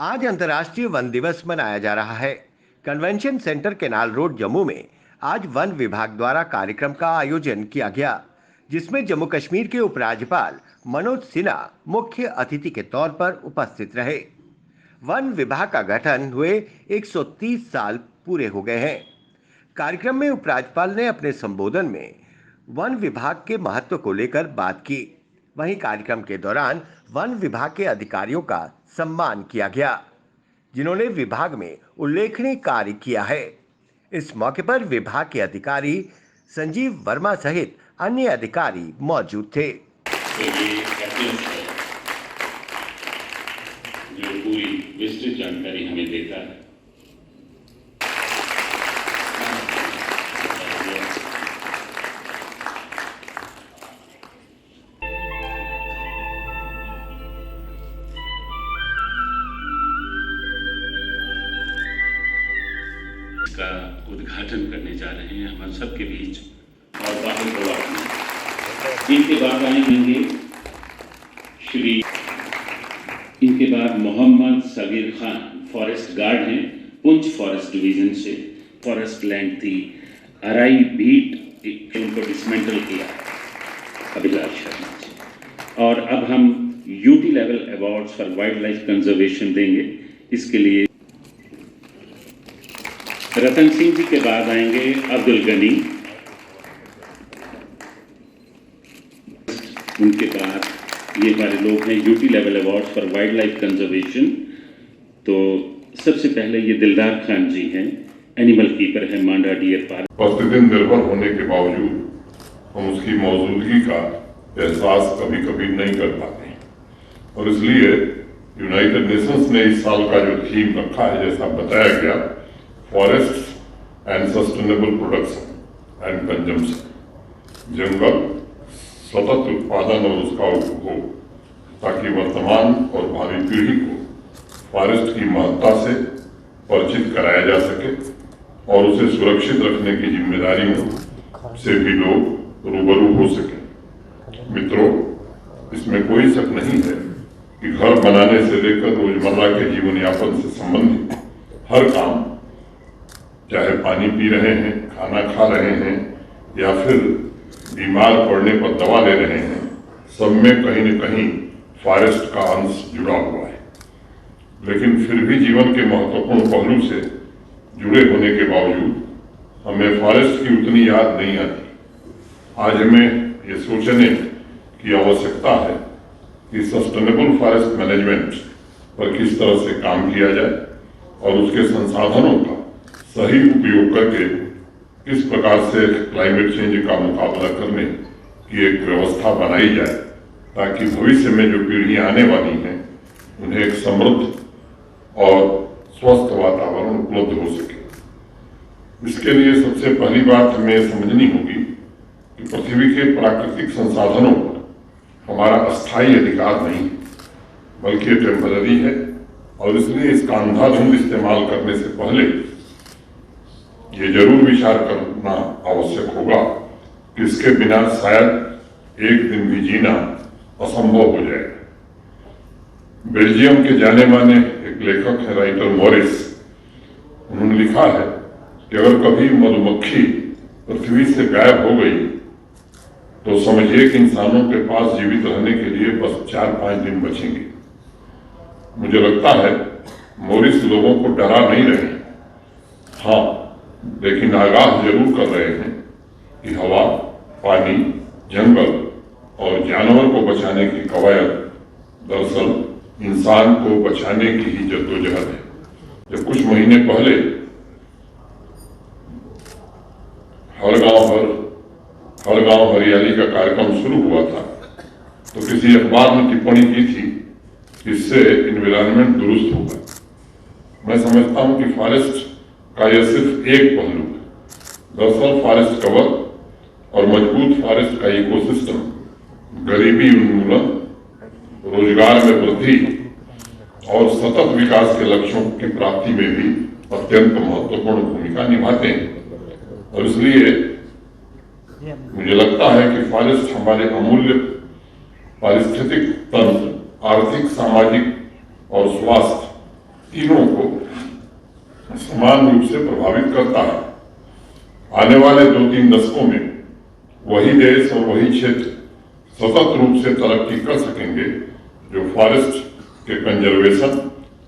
आज अंतर्राष्ट्रीय वन दिवस मनाया जा रहा है। Convention centre canal road Jammu में आज वन विभाग द्वारा कार्यक्रम का आयोजन किया गया, जिसमें जम्मू कश्मीर के उपराज्यपाल मनोज सिन्हा मुख्य अतिथि के तौर पर उपस्थित रहे। वन विभाग का गठन हुए 130 साल पूरे हो गए हैं। कार्यक्रम में उपराज्यपाल ने अपने संबोधन में वन विभाग के महत्व को लेकर बात की। वहीं कार्यक्रम के दौरान वन विभाग के अधिकारियों का सम्मान किया गया, जिन्होंने विभाग में उल्लेखनीय कार्य किया है। इस मौके पर विभाग के अधिकारी संजीव वर्मा सहित अन्य अधिकारी मौजूद थे। तो ये कैटलिस्ट है जो पूरी विस्तृत जानकारी हमें देता है। इसका उद्घाटन करने जा रहे हैं हम सबके बीच और बाहर प्रवासी। इनके बाद आएंगे श्री, इनके बाद मोहम्मद सगीर खान, फॉरेस्ट गार्ड हैं, पुंछ फॉरेस्ट डिवीजन से। फॉरेस्ट लैंड थी अराई बीट, उनको डिसमेंटल किया अभिलाष शर्मा जी। और अब हम UT level awards for wild life conservation देंगे। इसके लिए रतन सिंह जी के बाद आएंगे अब्दुल गनी, उनके बाद ये हमारे लोग हैं UT level award for wild life conservation. तो सबसे पहले ये दिलदार खान जी हैं, एनिमल कीपर है मांडा डियर पार्क। प्रतिदिन निर्भर होने के बावजूद हम उसकी मौजूदगी का एहसास कभी कभी नहीं कर पाते हैं, और इसलिए यूनाइटेड नेशंस ने इस साल का जो थीम रखा है, जैसा बताया गया, forest and sustainable production and consumption, जंगल सतत उत्पादन और उसका उपभोग, ताकि वर्तमान और भावी पीढ़ी को फॉरेस्ट की महत्ता से परिचित कराया जा सके और उसे सुरक्षित रखने की जिम्मेदारियों से भी लोग रूबरू हो सके। मित्रों, इसमें कोई शक नहीं है कि घर बनाने से लेकर रोजमर्रा के जीवन यापन से संबंधित हर काम, चाहे पानी पी रहे हैं, खाना खा रहे हैं या फिर बीमार पड़ने पर दवा ले रहे हैं, सब में कहीं न कहीं फॉरेस्ट का अंश जुड़ा हुआ है। लेकिन फिर भी जीवन के महत्वपूर्ण पहलू से जुड़े होने के बावजूद हमें फॉरेस्ट की उतनी याद नहीं आती। आज हमें ये सोचने की आवश्यकता है कि सस्टेनेबल फॉरेस्ट मैनेजमेंट पर किस तरह से काम किया जाए और उसके संसाधनों का सही उपयोग करके किस प्रकार से क्लाइमेट चेंज का मुकाबला करने की एक व्यवस्था बनाई जाए, ताकि भविष्य में जो पीढ़ियां आने वाली हैं उन्हें एक समृद्ध और स्वस्थ वातावरण उपलब्ध हो सके। इसके लिए सबसे पहली बात हमें समझनी होगी कि पृथ्वी के प्राकृतिक संसाधनों पर हमारा अस्थायी अधिकार नहीं, बल्कि टेम्पररी है, और इसलिए इसका अंधाधुंध इस्तेमाल करने से पहले ये जरूर विचार करना आवश्यक होगा कि इसके बिना शायद एक दिन भी जीना असंभव हो जाए। बेल्जियम के जाने माने एक लेखक है, राइटर मॉरिस, उन्होंने लिखा है कि अगर कभी मधुमक्खी पृथ्वी से गायब हो गई तो समझिए कि इंसानों के पास जीवित रहने के लिए बस 4-5 दिन बचेंगे। मुझे लगता है मॉरिस लोगों को डरा नहीं रहे, हाँ, लेकिन आगाह जरूर कर रहे हैं कि हवा, पानी, जंगल और जानवर को बचाने की कवायद दरअसल इंसान को बचाने की ही जद्दोजहद है। जब कुछ महीने पहले हर गांव हरियाली का कार्यक्रम शुरू हुआ था, तो किसी अखबार ने टिप्पणी की थी कि इससे एनवायरनमेंट दुरुस्त होगा। मैं समझता हूं कि फॉरेस्ट का यह सिर्फ एक पहलू है। दरअसल फॉरेस्ट कवर और मजबूत फॉरेस्ट का इकोसिस्टम गरीबी उन्मूलन, रोजगार में वृद्धि और सतत विकास के लक्ष्यों की प्राप्ति में भी अत्यंत महत्वपूर्ण भूमिका निभाते हैं। और इसलिए मुझे लगता है कि फॉरेस्ट हमारे अमूल्य पारिस्थितिक तंत्र, आर्थिक, सामाजिक और स्वास्थ्य तीनों को समान रूप से प्रभावित करता है। आने वाले 2-3 दशकों में वही देश और वही क्षेत्र सतत रूप से तरक्की कर सकेंगे जो फॉरेस्ट के कंजर्वेशन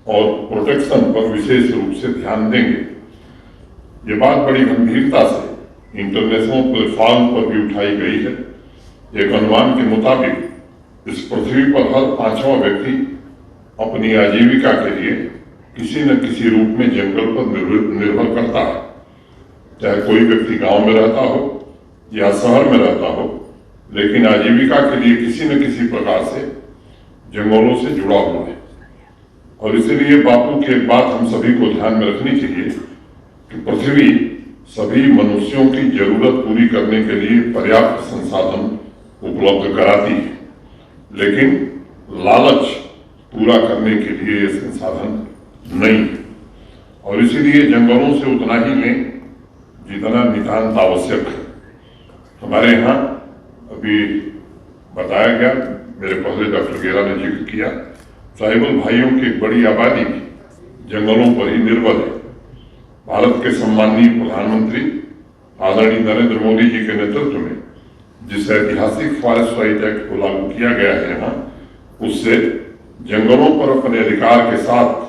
और प्रोटेक्शन पर विशेष रूप से ध्यान देंगे। ये बात बड़ी गंभीरता से इंटरनेशनल प्लेटफॉर्म पर भी उठाई गई है। एक अनुमान के मुताबिक इस पृथ्वी पर हर 5वां व्यक्ति अपनी आजीविका के लिए किसी न किसी रूप में जंगल पर निर्भर करता है, चाहे कोई व्यक्ति गांव में रहता हो या शहर में रहता हो, लेकिन आजीविका के लिए किसी न किसी प्रकार से जंगलों से जुड़ा हुआ है। और इसलिए बापू की एक बात हम सभी को ध्यान में रखनी चाहिए कि पृथ्वी सभी मनुष्यों की जरूरत पूरी करने के लिए पर्याप्त संसाधन उपलब्ध कराती है, लेकिन लालच पूरा करने के लिए ये संसाधन नहीं है। और इसीलिए जंगलों से उतना ही लें जितना नितांत आवश्यक है। हमारे यहाँ अभी बताया गया, मेरे पहले डॉक्टर गेरा ने जिक्र किया, ट्राइबल भाइयों की एक बड़ी आबादी भी जंगलों पर ही निर्भर है। भारत के सम्माननीय प्रधानमंत्री आदरणीय नरेंद्र मोदी जी के नेतृत्व में जिस ऐतिहासिक फॉरेस्ट राइट एक्ट को लागू किया गया है यहाँ, उससे जंगलों पर अपने अधिकार के साथ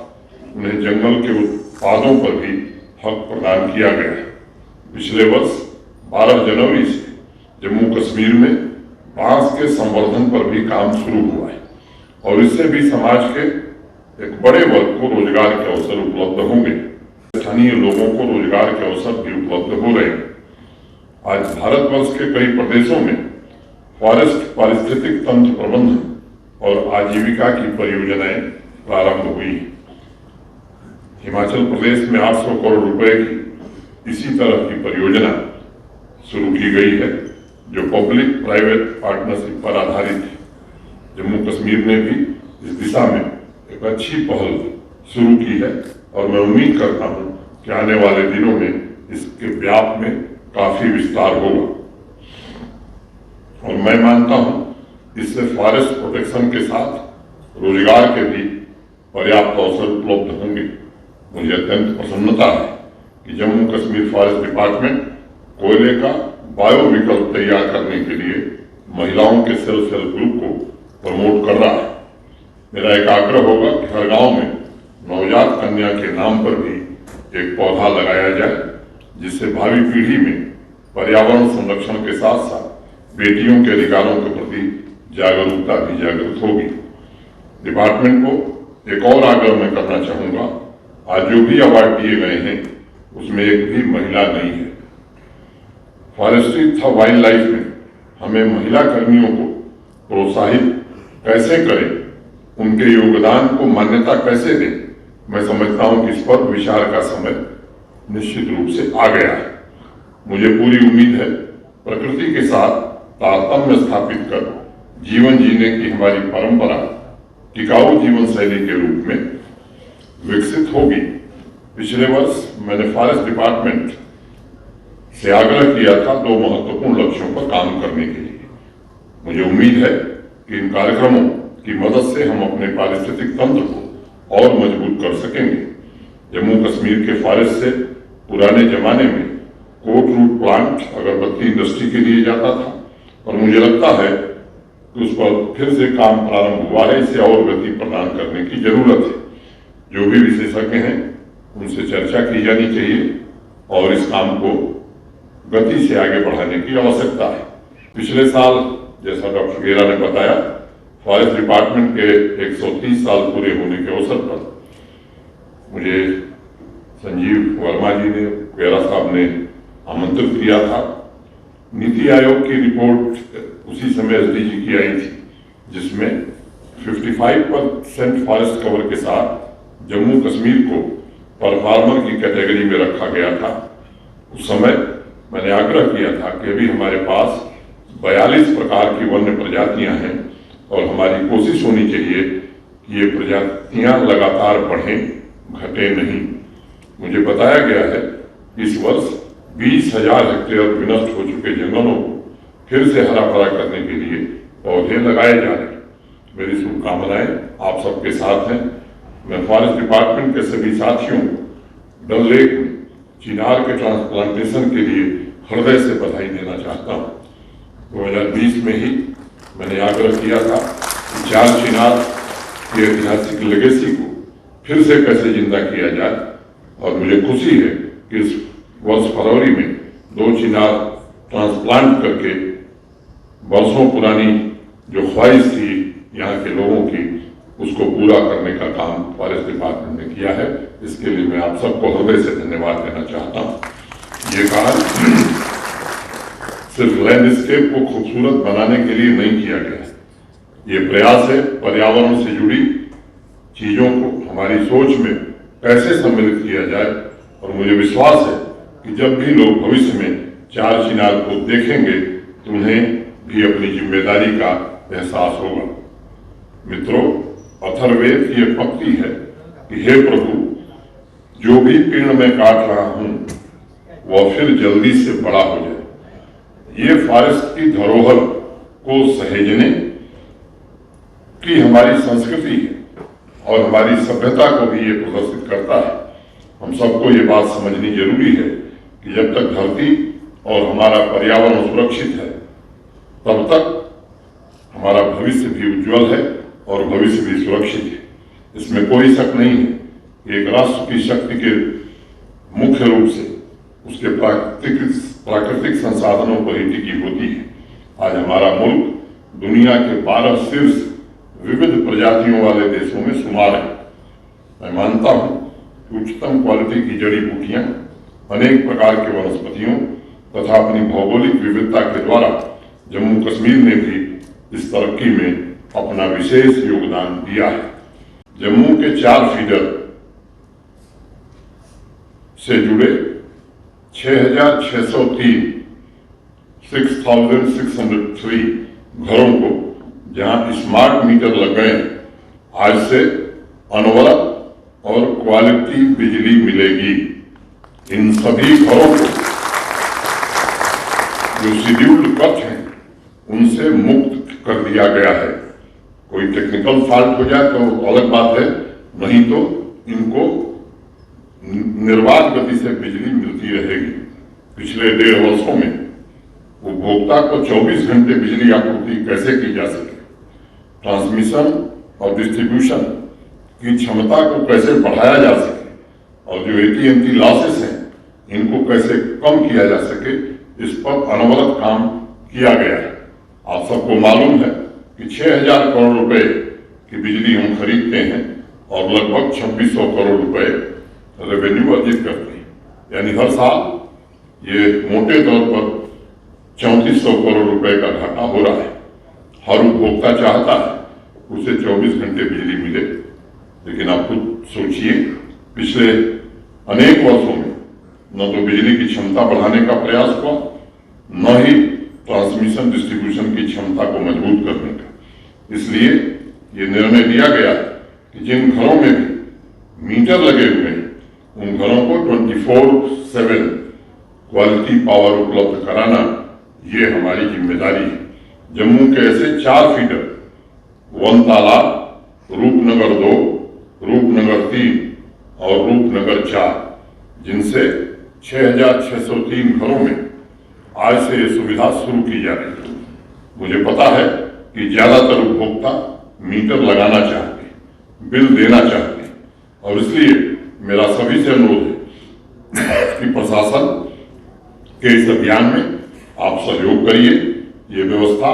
उन्हें जंगल के उत्पादों पर भी हक प्रदान किया गया है। पिछले वर्ष 12 जनवरी से जम्मू कश्मीर में बांस के संवर्धन पर भी काम शुरू हुआ है और इससे भी समाज के एक बड़े वर्ग को रोजगार के अवसर उपलब्ध होंगे। स्थानीय लोगों को रोजगार के अवसर भी उपलब्ध हो रहे हैं। आज भारतवर्ष के कई प्रदेशों में फॉरेस्ट पारिस्थितिक तंत्र प्रबंधन और आजीविका की परियोजनाएं प्रारंभ हुई हैं। हिमाचल प्रदेश में 800 करोड़ रुपए की इसी तरह की परियोजना शुरू की गई है जो पब्लिक प्राइवेट पार्टनरशिप पर आधारित है। जम्मू कश्मीर ने भी इस दिशा में एक अच्छी पहल शुरू की है और मैं उम्मीद करता हूं कि आने वाले दिनों में इसके व्याप में काफी विस्तार होगा। और मैं मानता हूं इससे फॉरेस्ट प्रोटेक्शन के साथ रोजगार के भी पर्याप्त अवसर उपलब्ध होंगे। मुझे अत्यंत प्रसन्नता है कि जम्मू कश्मीर फॉरेस्ट डिपार्टमेंट कोयले का बायो विकल्प तैयार करने के लिए महिलाओं के सेल्फ हेल्प ग्रुप को प्रमोट कर रहा है। मेरा एक आग्रह होगा कि हर गांव में नवजात कन्या के नाम पर भी एक पौधा लगाया जाए, जिससे भावी पीढ़ी में पर्यावरण संरक्षण के साथ साथ बेटियों के अधिकारों के प्रति जागरूकता भी जागृत होगी। डिपार्टमेंट को एक और आग्रह मैं करना चाहूंगा, आज जो भी अवार्ड दिए गए हैं उसमें एक भी महिला नहीं है। फॉरेस्ट्री तथा वाइल्ड लाइफ में हमें महिला कर्मियों को प्रोत्साहित कैसे करें, उनके योगदान को मान्यता कैसे दें, मैं समझता हूं कि इस पर विचार का समय निश्चित रूप से आ गया है। मुझे पूरी उम्मीद है प्रकृति के साथ तारतम्य स्थापित कर जीवन जीने की हमारी परंपरा टिकाऊ जीवन शैली के रूप में विकसित होगी। पिछले वर्ष मैंने फॉरेस्ट डिपार्टमेंट से आग्रह किया था 2 महत्वपूर्ण लक्ष्यों पर काम करने के लिए। मुझे उम्मीद है कि इन कार्यक्रमों की मदद से हम अपने पारिस्थितिक तंत्र को और मजबूत कर सकेंगे। जम्मू कश्मीर के फॉरेस्ट से पुराने जमाने में कोट रूट प्लांट अगरबत्ती इंडस्ट्री के लिए जाता था और मुझे लगता है कि उस पर फिर से काम प्रारंभ हुआ है। इसे और गति प्रदान करने की जरूरत है। जो भी विशेषज्ञ हैं उनसे चर्चा की जानी चाहिए और इस काम को गति से आगे बढ़ाने की आवश्यकता है। पिछले साल जैसा डॉक्टर गेरा ने बताया, फॉरेस्ट डिपार्टमेंट के 130 साल पूरे होने के अवसर पर मुझे संजीव वर्मा जी ने, गेरा साहब ने आमंत्रित किया था। नीति आयोग की रिपोर्ट उसी समय एसडीजी की आई थी, जिसमें 55% फॉरेस्ट कवर के साथ जम्मू कश्मीर को परफॉर्मर की कैटेगरी में रखा गया था। उस समय मैंने आग्रह किया था कि अभी हमारे पास 42 प्रकार की वन्य प्रजातियां हैं और हमारी कोशिश होनी चाहिए कि ये प्रजातियां लगातार बढ़ें, घटे नहीं। मुझे बताया गया है कि इस वर्ष 20,000 हेक्टेयर विनष्ट हो चुके जंगलों को फिर से हरा भरा करने के लिए पौधे लगाए जा रहे हैं। मेरी शुभकामनाएं आप सबके साथ हैं। मैं फॉरेस्ट डिपार्टमेंट के सभी साथियों को डल लेक में चिनार के ट्रांसप्लांटेशन के लिए हृदय से बधाई देना चाहता हूँ। 2020 में ही मैंने आग्रह किया था कि 4 चिनार की ऐतिहासिक लेगेसी को फिर से कैसे जिंदा किया जाए, और मुझे खुशी है कि इस वर्ष फरवरी में 2 चिनार ट्रांसप्लांट करके वर्षों पुरानी जो ख्वाहिश थी यहाँ के लोगों की, उसको पूरा करने का काम फॉरेस्ट डिपार्टमेंट ने किया है। इसके लिए मैं आप सबको हृदय से धन्यवाद देना चाहता हूँ। ये काम सिर्फ लैंडस्केप को खूबसूरत बनाने के लिए नहीं किया गया है, ये प्रयास है पर्यावरण से जुड़ी चीजों को हमारी सोच में कैसे सम्मिलित किया जाए। और मुझे विश्वास है कि जब भी लोग भविष्य में 4 चिनार को देखेंगे तो उन्हें भी अपनी जिम्मेदारी का एहसास होगा। मित्रों, अथर्ववेद की एक पंक्ति है कि हे प्रभु, जो भी पेड़ मैं काट रहा हूं वह फिर जल्दी से बड़ा हो जाए। ये फॉरेस्ट की धरोहर को सहेजने की हमारी संस्कृति है और हमारी सभ्यता को भी ये प्रदर्शित करता है। हम सबको ये बात समझनी जरूरी है कि जब तक धरती और हमारा पर्यावरण सुरक्षित है तब तक हमारा भविष्य भी उज्जवल है और भविष्य भी सुरक्षित है। इसमें कोई शक नहीं है। एक राष्ट्र की शक्ति के मुख्य रूप से उसके प्राकृतिक संसाधनों पर ही टिकी होती है। आज हमारा मुल्क दुनिया के 12 शीर्ष विविध प्रजातियों वाले देशों में शुमार है। मैं मानता हूं कि उच्चतम क्वालिटी की जड़ी बूटियां, अनेक प्रकार के वनस्पतियों तथा अपनी भौगोलिक विविधता के द्वारा जम्मू कश्मीर ने भी इस तरक्की में अपना विशेष योगदान दिया है। जम्मू के 4 फीडर से जुड़े 6,603 घरों को जहां स्मार्ट मीटर लग गए, आज से अनवरत और क्वालिटी बिजली मिलेगी। इन सभी घरों को जो शेड्यूल्ड कक्ष हैं उनसे मुक्त कर दिया गया है। कोई टेक्निकल फॉल्ट हो जाए तो अलग बात है, नहीं तो इनको निर्बाध गति से बिजली मिलती रहेगी। पिछले 1.5 वर्षों में उपभोक्ता को 24 घंटे बिजली आपूर्ति कैसे की जा सके, ट्रांसमिशन और डिस्ट्रीब्यूशन की क्षमता को कैसे बढ़ाया जा सके, और जो AT&T लॉसेस हैं इनको कैसे कम किया जा सके, इस पर अनवरत काम किया गया है। आप सबको मालूम है कि 6,000 करोड़ रुपए की बिजली हम खरीदते हैं और लगभग 2,600 करोड़ रुपए रेवेन्यू अर्जित करते हैं। यानी हर साल ये मोटे तौर पर 3,400 करोड़ रुपए का घाटा हो रहा है। हर उपभोक्ता चाहता है उसे 24 घंटे बिजली मिले, लेकिन आप खुद सोचिए, पिछले अनेक वर्षों में न तो बिजली की क्षमता बढ़ाने का प्रयास हुआ, न ही ट्रांसमिशन डिस्ट्रीब्यूशन की क्षमता को मजबूत करने का। इसलिए ये निर्णय लिया गया कि जिन घरों में भी मीटर लगे हुए हैं उन घरों को 24/7 क्वालिटी पावर उपलब्ध कराना, ये हमारी जिम्मेदारी है। जम्मू के ऐसे 4 फीडर वनताला, रूपनगर 2, रूपनगर 3 और रूपनगर 4, जिनसे 6,603 घरों में आज से ये सुविधा शुरू की जा रही है। मुझे पता है कि ज्यादातर उपभोक्ता मीटर लगाना चाहते हैं, बिल देना चाहते हैं, और इसलिए मेरा सभी से अनुरोध है कि प्रशासन के इस अभियान में आप सहयोग करिए। ये व्यवस्था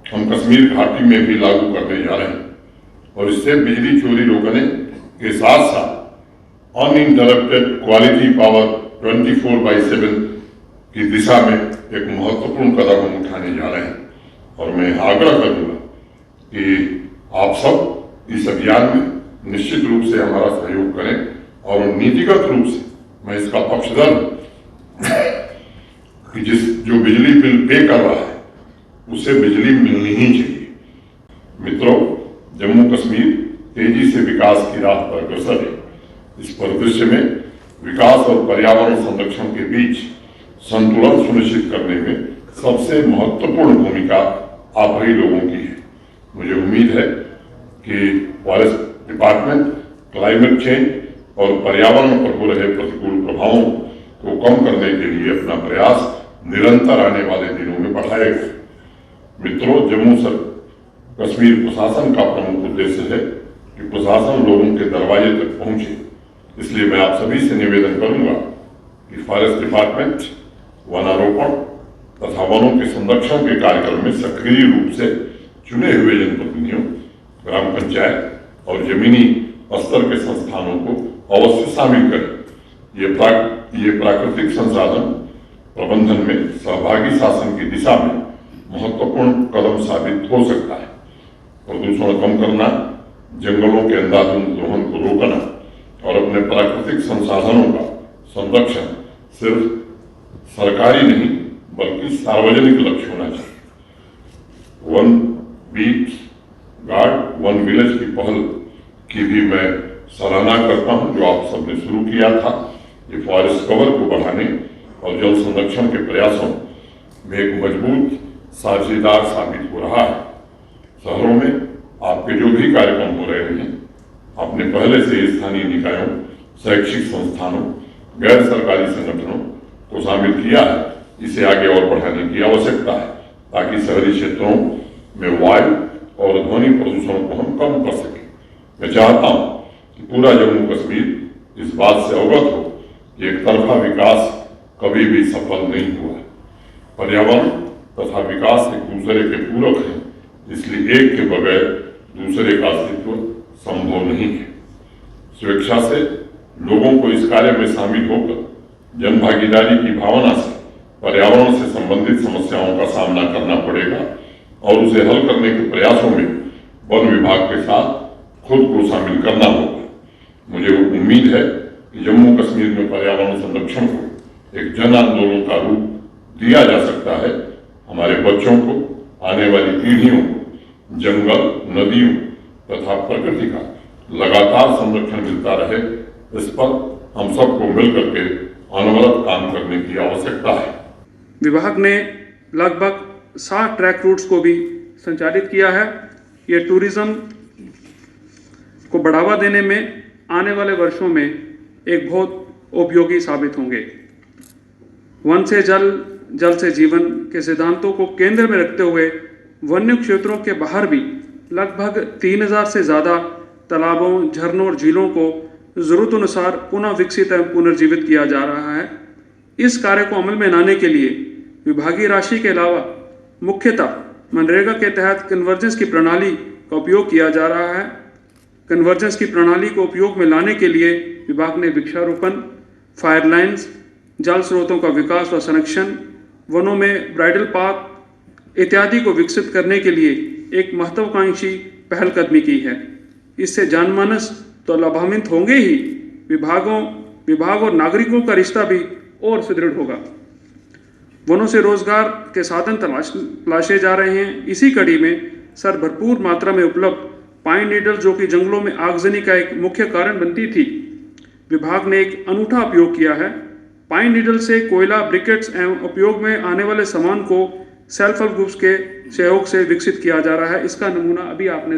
हम कश्मीर घाटी में भी लागू करने जा रहे हैं और इससे बिजली चोरी रोकने के साथ साथ अनइंटरप्टेड क्वालिटी पावर 24/7 की दिशा में एक महत्वपूर्ण कदम हम उठाने जा रहे हैं। और मैं आग्रह करूंगा कि आप सब इस अभियान में निश्चित रूप से हमारा सहयोग करें और नीतिगत रूप से मैं इसका पक्षधर कि जो बिजली बिल पे कर रहा है उसे बिजली मिलनी ही चाहिए। मित्रों, जम्मू कश्मीर तेजी से विकास की राह पर अग्रसर है। इस परिदृश्य में विकास और पर्यावरण संरक्षण के बीच संतुलन सुनिश्चित करने में सबसे महत्वपूर्ण भूमिका आप ही लोगों की है। मुझे उम्मीद है कि फॉरेस्ट डिपार्टमेंट क्लाइमेट चेंज और पर्यावरण पर हो रहे प्रतिकूल प्रभावों को कम करने के लिए अपना प्रयास निरंतर आने वाले दिनों में बढ़ाएगा। मित्रों, जम्मू कश्मीर प्रशासन का प्रमुख उद्देश्य है कि प्रशासन लोगों के दरवाजे तक पहुंचे। इसलिए मैं आप सभी से निवेदन करूंगा कि फॉरेस्ट डिपार्टमेंट वनारोपण तथा वनों के संरक्षण के कार्यक्रम में सक्रिय रूप से चुने हुए जनप्रतिनिधियों, ग्राम पंचायत और जमीनी स्तर के संस्थानों को अवश्य शामिल करें। ये प्राकृतिक संसाधन प्रबंधन में सहभागी शासन की दिशा में महत्वपूर्ण कदम साबित हो सकता है। प्रदूषण कम करना, जंगलों के अंधाधुंध दोहन को रोकना और अपने प्राकृतिक संसाधनों का संरक्षण सिर्फ सरकारी नहीं बल्कि सार्वजनिक लक्ष्य होना चाहिए। One beat guard, one village की पहल की भी मैं सराहना करता हूं जो आप सबने शुरू किया था। ये फॉरेस्ट कवर को बढ़ाने और जल संरक्षण के प्रयासों में एक मजबूत साझेदार साबित हो रहा है। शहरों में आपके जो भी कार्यक्रम हो रहे हैं, आपने पहले से स्थानीय निकायों, शैक्षिक संस्थानों, गैर सरकारी संगठनों को शामिल किया है। इसे आगे और बढ़ाने की आवश्यकता है ताकि शहरी क्षेत्रों में वायु और ध्वनि प्रदूषण को हम कम कर सकें। मैं चाहता हूं कि पूरा जम्मू कश्मीर इस बात से अवगत हो कि एक तरफा विकास कभी भी सफल नहीं हुआ। पर्यावरण तथा विकास एक दूसरे के पूरक हैं, इसलिए एक के बगैर दूसरे का अस्तित्व संभव नहीं है। स्वेच्छा से लोगों को इस कार्य में शामिल होकर जन भागीदारी की भावना से पर्यावरण से संबंधित समस्याओं का सामना करना पड़ेगा और उसे हल करने के प्रयासों में वन विभाग के साथ खुद को शामिल करना होगा। मुझे उम्मीद है कि जम्मू कश्मीर में पर्यावरण संरक्षण को एक जन आंदोलन का रूप दिया जा सकता है। हमारे बच्चों को, आने वाली पीढ़ियों को जंगल, नदियों तथा प्रकृति का लगातार संरक्षण मिलता रहे, इस पर हम सबको मिलकर के अनवरत काम करने की आवश्यकता है। विभाग ने लगभग 60 ट्रैक रूट्स को भी संचालित किया है। ये टूरिज्म को बढ़ावा देने में आने वाले वर्षों में एक बहुत उपयोगी साबित होंगे। वन से जल, जल से जीवन के सिद्धांतों को केंद्र में रखते हुए वन्य क्षेत्रों के बाहर भी लगभग 3000 से ज़्यादा तालाबों, झरनों और झीलों को ज़रूरतानुसार पुनः विकसित एवं पुनर्जीवित किया जा रहा है। इस कार्य को अमल में लाने के लिए विभागीय राशि के अलावा मुख्यतः मनरेगा के तहत कन्वर्जेंस की प्रणाली का उपयोग किया जा रहा है। कन्वर्जेंस की प्रणाली को उपयोग में लाने के लिए विभाग ने वृक्षारोपण, फायर लाइन्स, जल स्रोतों का विकास व संरक्षण, वनों में ब्राइडल पार्क इत्यादि को विकसित करने के लिए एक महत्वाकांक्षी पहलकदमी की है। इससे जनमानस तो लाभान्वित होंगे ही, विभाग और नागरिकों का रिश्ता भी और सुदृढ़ होगा। वनों से रोजगार के साधन तलाशे जा रहे हैं। इसी कड़ी में भरपूर मात्रा में उपलब्ध पाइन नीडल, जो कि जंगलों में आगजनी का एक मुख्य कारण बनती थी, विभाग ने एक अनूठा उपयोग किया है। पाइन नीडल से कोयला, ब्रिकेट्स एवं उपयोग में आने वाले सामान को सेल्फ हेल्प ग्रुप्स के सहयोग से विकसित किया जा रहा है। इसका नमूना अभी आपने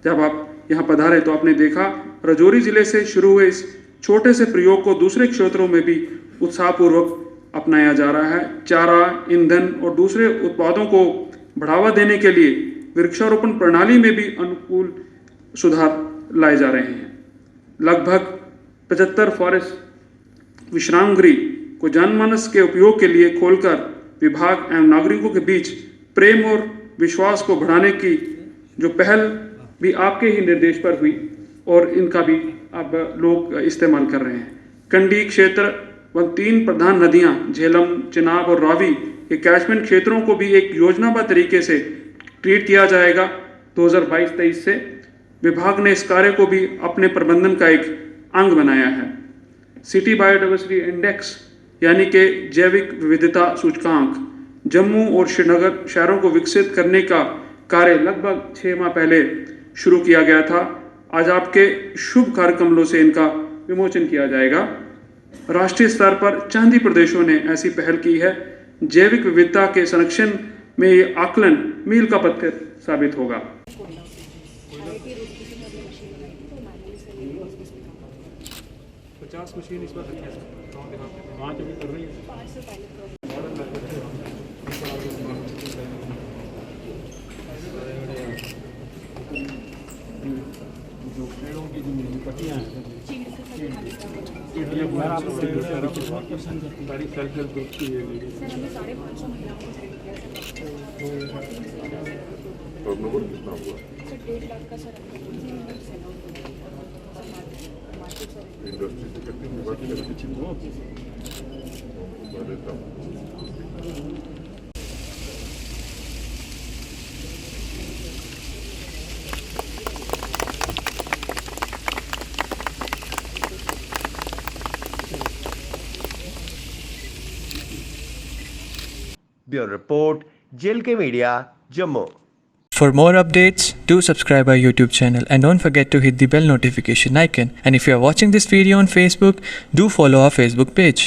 जब आप यहाँ पधारे तो आपने देखा। राजौरी जिले से शुरू हुए इस छोटे से प्रयोग को दूसरे क्षेत्रों में भी उत्साहपूर्वक अपनाया जा रहा है। चारा, ईंधन और दूसरे उत्पादों को बढ़ावा देने के लिए वृक्षारोपण प्रणाली में भी अनुकूल सुधार लाए जा रहे हैं। लगभग 75 फॉरेस्ट विश्राम गृह को जनमानस के उपयोग के लिए खोलकर विभाग एवं नागरिकों के बीच प्रेम और विश्वास को बढ़ाने की जो पहल भी आपके ही निर्देश पर हुई और इनका भी अब लोग इस्तेमाल कर रहे हैं। कंडी क्षेत्र व 3 प्रधान नदियां झेलम, चिनाब और रावी के कैचमेंट क्षेत्रों को भी एक योजनाबद्ध तरीके से ट्रीट किया जाएगा 2022-23 से। विभाग ने इस कार्य को भी अपने प्रबंधन का एक अंग बनाया है। सिटी बायोडाइवर्सिटी इंडेक्स यानी कि जैविक विविधता सूचकांक जम्मू और श्रीनगर शहरों को विकसित करने का कार्य लगभग 6 माह पहले शुरू किया गया था। आज आपके शुभ कार्यक्रमों से इनका विमोचन किया जाएगा। राष्ट्रीय स्तर पर चांदी प्रदेशों ने ऐसी पहल की है। जैविक विविधता के संरक्षण में ये आकलन मील का पत्थर साबित होगा। 50 मशीन इस बार रखी है सर गाँव देहात में 5 अभी कर रही है। जो पेड़ों की जो पत्तियाँ हैं सारी सेल्फ हेल्प ग्रुप की है। सर हमें 550 महिलाओं को सेलेक्ट किया सर। टर्नओवर कितना हुआ सर 1.5 लाख का सर मार्केट सर इंडस्ट्री से कितनी बात करें ब्यूरो रिपोर्ट जेल के media Jammu. For more updates, do subscribe our YouTube channel and don't forget to hit the bell notification icon. And if you are watching this video on Facebook, do follow our Facebook page.